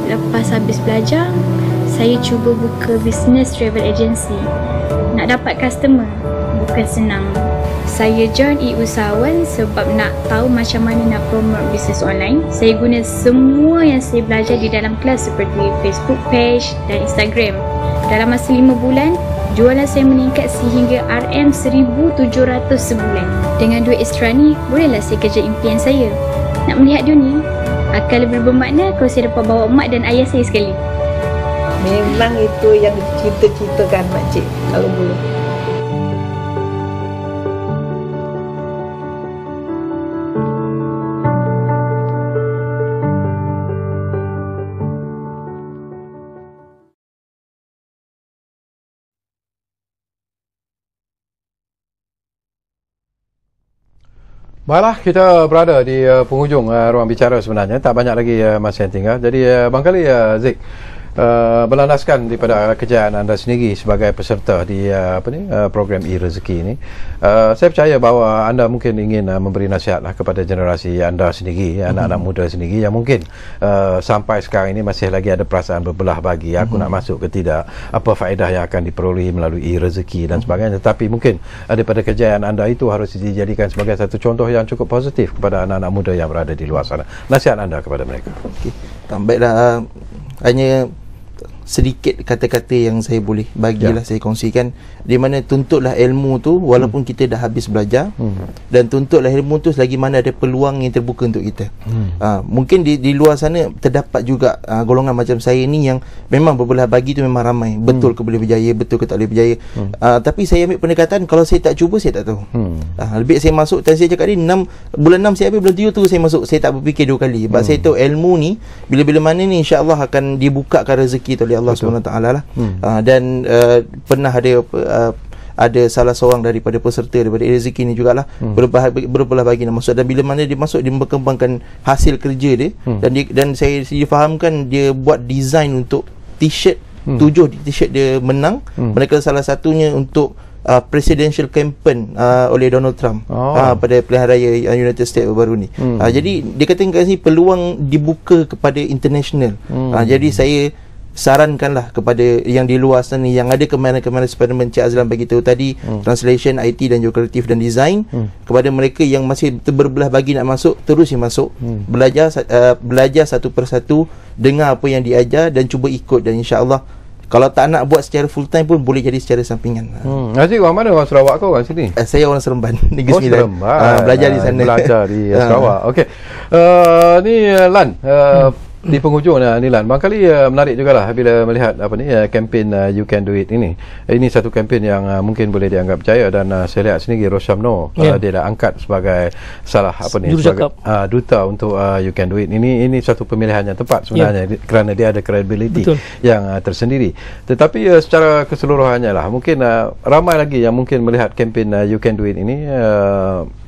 Lepas habis belajar, saya cuba buka bisnes travel agency. Nak dapat customer bukan senang. Saya join e-usahawan sebab nak tahu macam mana nak promote bisnes online. Saya guna semua yang saya belajar di dalam kelas seperti Facebook page dan Instagram. Dalam masa 5 bulan, jualan saya meningkat sehingga RM1,700 sebulan. Dengan duit extra ni, bolehlah saya kerja impian saya. Nak melihat dunia akan lebih bermakna kalau saya dapat bawa mak dan ayah saya sekali. Memang itu yang cita-citakan makcik kalau boleh. Baiklah, kita berada di penghujung ruang bicara sebenarnya. Tak banyak lagi masa yang tinggal. Jadi, barangkali Zik, berlandaskan daripada kejayaan anda sendiri sebagai peserta di program e-rezeki ini, saya percaya bahawa anda mungkin ingin memberi nasihatlah kepada generasi anda sendiri, anak-anak muda sendiri yang mungkin sampai sekarang ini masih lagi ada perasaan berbelah bagi, aku nak masuk ke tidak, apa faedah yang akan diperolehi melalui e-rezeki dan sebagainya. Tetapi mungkin daripada kejayaan anda itu harus dijadikan sebagai satu contoh yang cukup positif kepada anak-anak muda yang berada di luar sana. Nasihat anda kepada mereka. Baiklah, hanya sedikit kata-kata yang saya boleh bagilah, saya kongsikan, di mana tuntutlah ilmu tu walaupun kita dah habis belajar, dan tuntutlah ilmu tu selagi mana ada peluang yang terbuka untuk kita. Mungkin di luar sana terdapat juga golongan macam saya ni yang memang berbelah bagi tu memang ramai, betul ke boleh berjaya, betul ke tak boleh berjaya. Tapi saya ambil pendekatan, kalau saya tak cuba saya tak tahu. Lebih saya masuk, dan saya cakap ni bulan 6 saya habis, bulan 7 tu saya masuk, saya tak berfikir dua kali, sebab saya tahu ilmu ni bila-bila mana ni insya-Allah akan dibukakan rezeki oleh Allah SWT lah. Dan pernah ada salah seorang daripada peserta daripada rezeki ni jugalah berbelah bagi nak masuk, dan bila mana dia masuk, dia berkembangkan hasil kerja dia, dan saya fahamkan dia buat design untuk t-shirt, 7 t-shirt dia menang. Mereka salah satunya untuk presidential campaign oleh Donald Trump pada pilihan raya United States baru ni. Jadi dia kata kat sini peluang dibuka kepada international. Jadi saya sarankanlah kepada yang di luar sana yang ada kemahiran-kemahiran seperti Encik Azlan bagi tahu tadi, translation, IT dan juga kreatif dan design, kepada mereka yang masih berbelah bagi nak masuk, terus masuk, belajar satu persatu, dengar apa yang diajar dan cuba ikut, dan insya-Allah kalau tak nak buat secara full time pun boleh jadi secara sampingan. Haji, orang mana? Orang Sarawak ke orang sini? Saya orang Seremban, Negeri Sembilan. Belajar di sana. Belajar di Sarawak. Okey. Ni Lan, di penghujung ni Lan, barangkali menarik jugalah bila melihat kempen You Can Do It ini. Ini satu kempen yang mungkin boleh dianggap berjaya, dan saya lihat sendiri Rosyamno dia dah angkat sebagai salah sebagai duta untuk You Can Do It. Ini satu pemilihan yang tepat sebenarnya, kerana dia ada credibility yang tersendiri. Tetapi secara keseluruhannya lah, mungkin ramai lagi yang mungkin melihat kempen You Can Do It ini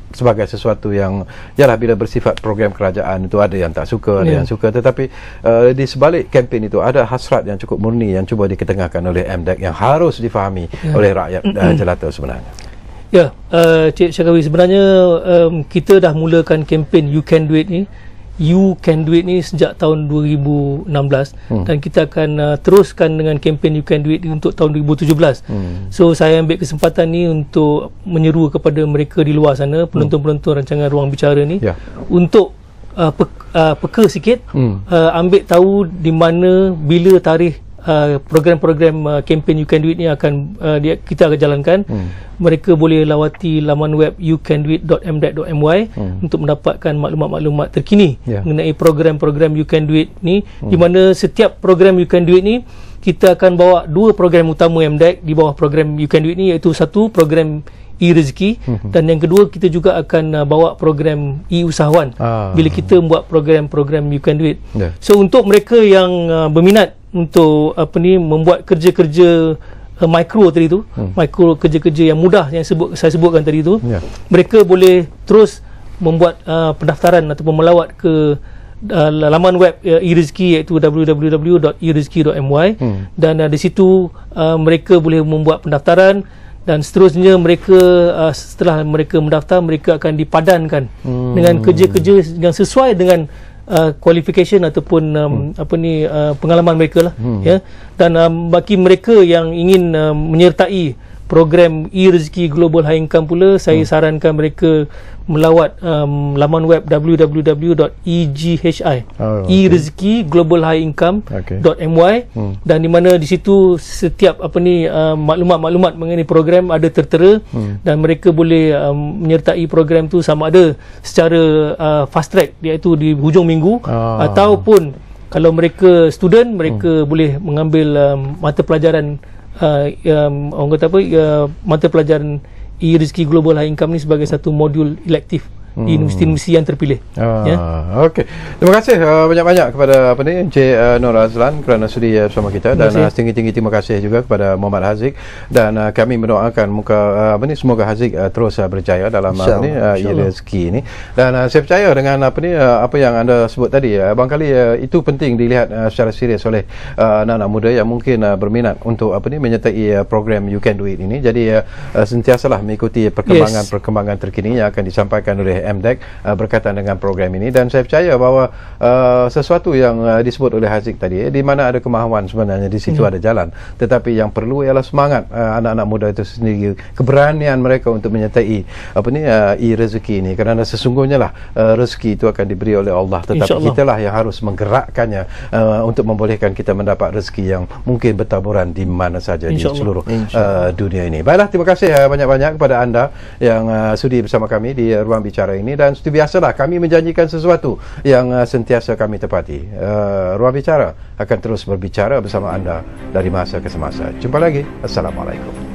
sebagai sesuatu yang yalah, bila bersifat program kerajaan itu ada yang tak suka, ada yang suka, tetapi di sebalik kempen itu ada hasrat yang cukup murni yang cuba diketengahkan oleh MDEC yang harus difahami oleh rakyat jelata sebenarnya. Cik Syakawi, sebenarnya kita dah mulakan kempen You Can Do It ni, You Can Do It ni sejak tahun 2016, dan kita akan teruskan dengan kempen You Can Do It untuk tahun 2017. So saya ambil kesempatan ni untuk menyeru kepada mereka di luar sana, penonton-penonton rancangan Ruang Bicara ni, untuk peka sikit, ambil tahu di mana, bila tarikh program-program kempen You Can Do It ni akan kita akan jalankan. Mereka boleh lawati laman web youcandoit.mdec.my untuk mendapatkan maklumat-maklumat terkini mengenai program-program You Can Do It ni, di mana setiap program You Can Do It ni kita akan bawa dua program utama MDEC di bawah program You Can Do It ni, iaitu satu program e-rezeki, dan yang kedua kita juga akan bawa program e-usahawan bila kita membuat program-program You Can Do It. So untuk mereka yang berminat untuk membuat kerja-kerja mikro tadi tu, mikro kerja-kerja yang mudah yang saya sebutkan tadi tu, mereka boleh terus membuat pendaftaran ataupun melawat ke laman web e-rezeki, iaitu www.erezeki.my, dan di situ mereka boleh membuat pendaftaran, dan seterusnya mereka setelah mereka mendaftar, mereka akan dipadankan dengan kerja-kerja yang sesuai dengan qualification ataupun pengalaman mereka lah, dan bagi mereka yang ingin menyertai program e-rezeki Global High Income pula, saya sarankan mereka melawat laman web www.eghi e-rezeki Global High Income.my, dan di mana di situ setiap maklumat-maklumat mengenai program ada tertera, dan mereka boleh menyertai program tu sama ada secara fast track, iaitu di hujung minggu, ataupun kalau mereka student, mereka boleh mengambil mata pelajaran mata pelajaran e-rezeki Global High Income ni sebagai satu modul elektif di universiti-universiti yang terpilih. Okey. Terima kasih banyak-banyak kepada Encik Nur Azlan kerana sudi bersama kita, dan setinggi-tinggi terima kasih juga kepada Muhammad Haziq, dan kami mendoakan semoga Haziq terus berjaya dalam rezeki ini, dan saya percaya dengan apa yang anda sebut tadi, barangkali itu penting dilihat secara serius oleh anak-anak muda yang mungkin berminat untuk menyertai program You Can Do It ini. Jadi sentiasalah mengikuti perkembangan terkini yang akan disampaikan oleh MDEC berkaitan dengan program ini, dan saya percaya bahawa sesuatu yang disebut oleh Haziq tadi, di mana ada kemahuan sebenarnya di situ ada jalan, tetapi yang perlu ialah semangat anak-anak muda itu sendiri, keberanian mereka untuk menyertai rezeki ini, kerana sesungguhnya lah rezeki itu akan diberi oleh Allah, tetapi kitalah yang harus menggerakkannya untuk membolehkan kita mendapat rezeki yang mungkin bertaburan di mana saja di seluruh dunia ini. Baiklah, terima kasih banyak-banyak kepada anda yang sudi bersama kami di ruang bicara ini, dan seperti biasalah kami menjanjikan sesuatu yang sentiasa kami tepati. Ruang bicara akan terus berbicara bersama anda dari masa ke semasa. Jumpa lagi. Assalamualaikum.